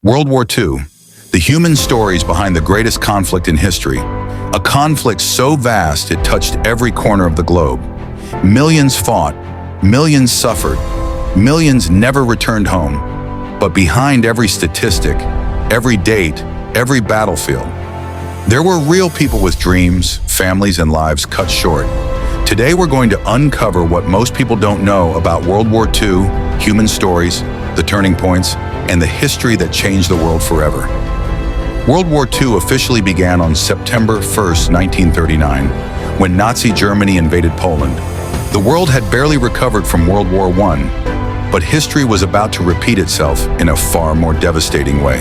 World War II, the human stories behind the greatest conflict in history. A conflict so vast it touched every corner of the globe. Millions fought, millions suffered, millions never returned home. But behind every statistic, every date, every battlefield, there were real people with dreams, families, and lives cut short. Today we're going to uncover what most people don't know about World War II, human stories, the turning points, and the history that changed the world forever. World War II officially began on September 1st, 1939, when Nazi Germany invaded Poland. The world had barely recovered from World War I, but history was about to repeat itself in a far more devastating way.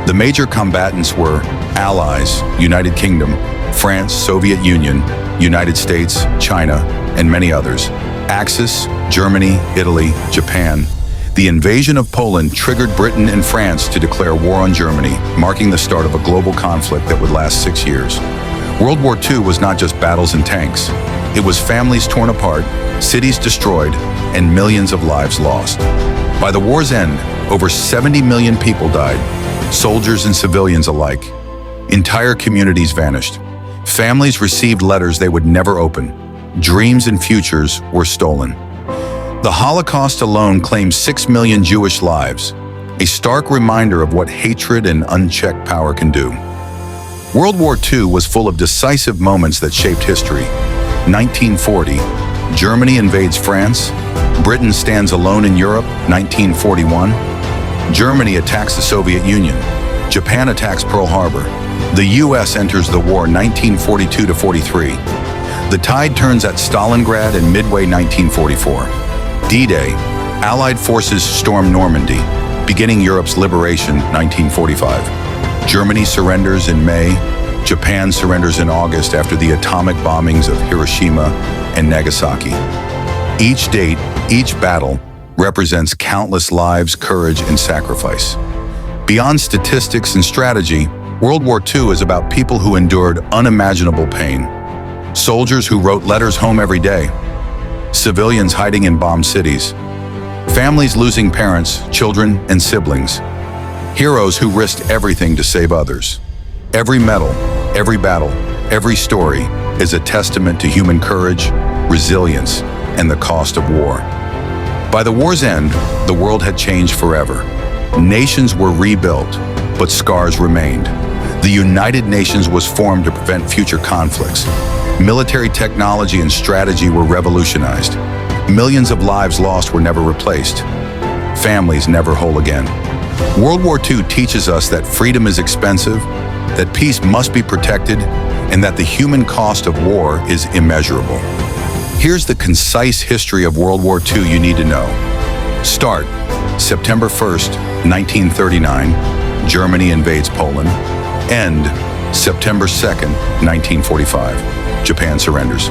The major combatants were Allies, United Kingdom, France, Soviet Union, United States, China, and many others. Axis, Germany, Italy, Japan. The invasion of Poland triggered Britain and France to declare war on Germany, marking the start of a global conflict that would last 6 years. World War II was not just battles and tanks. It was families torn apart, cities destroyed, and millions of lives lost. By the war's end, over 70 million people died, soldiers and civilians alike. Entire communities vanished. Families received letters they would never open. Dreams and futures were stolen. The Holocaust alone claimed 6 million Jewish lives, a stark reminder of what hatred and unchecked power can do. World War II was full of decisive moments that shaped history. 1940, Germany invades France. Britain stands alone in Europe. 1941, Germany attacks the Soviet Union. Japan attacks Pearl Harbor. The U.S. enters the war 1942-43. The tide turns at Stalingrad and Midway 1944. D-Day, Allied forces storm Normandy, beginning Europe's liberation 1945. Germany surrenders in May. Japan surrenders in August after the atomic bombings of Hiroshima and Nagasaki. Each date, each battle, represents countless lives, courage, and sacrifice. Beyond statistics and strategy, World War II is about people who endured unimaginable pain. Soldiers who wrote letters home every day. Civilians hiding in bombed cities. Families losing parents, children, and siblings. Heroes who risked everything to save others. Every medal, every battle, every story is a testament to human courage, resilience, and the cost of war. By the war's end, the world had changed forever. Nations were rebuilt, but scars remained. The United Nations was formed to prevent future conflicts. Military technology and strategy were revolutionized. Millions of lives lost were never replaced. Families never whole again. World War II teaches us that freedom is expensive, that peace must be protected, and that the human cost of war is immeasurable. Here's the concise history of World War II you need to know. Start, September 1st, 1939, Germany invades Poland. End, September 2nd, 1945, Japan surrenders.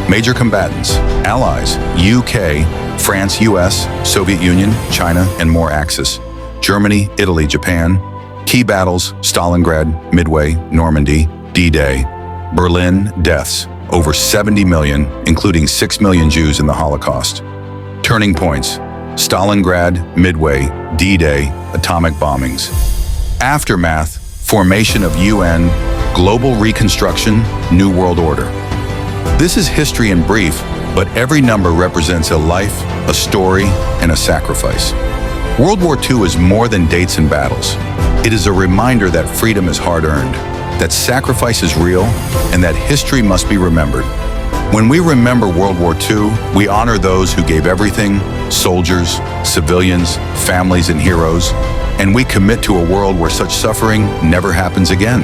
Major combatants, Allies, UK, France, US, Soviet Union, China, and more Axis. Germany, Italy, Japan. Key battles, Stalingrad, Midway, Normandy, D-Day. Berlin, deaths, over 70 million, including 6 million Jews in the Holocaust. Turning points, Stalingrad, Midway, D-Day, atomic bombings. Aftermath, formation of UN, global reconstruction, New World Order. This is history in brief, but every number represents a life, a story, and a sacrifice. World War II is more than dates and battles. It is a reminder that freedom is hard-earned, that sacrifice is real, and that history must be remembered. When we remember World War II, we honor those who gave everything, soldiers, civilians, families, and heroes, and we commit to a world where such suffering never happens again.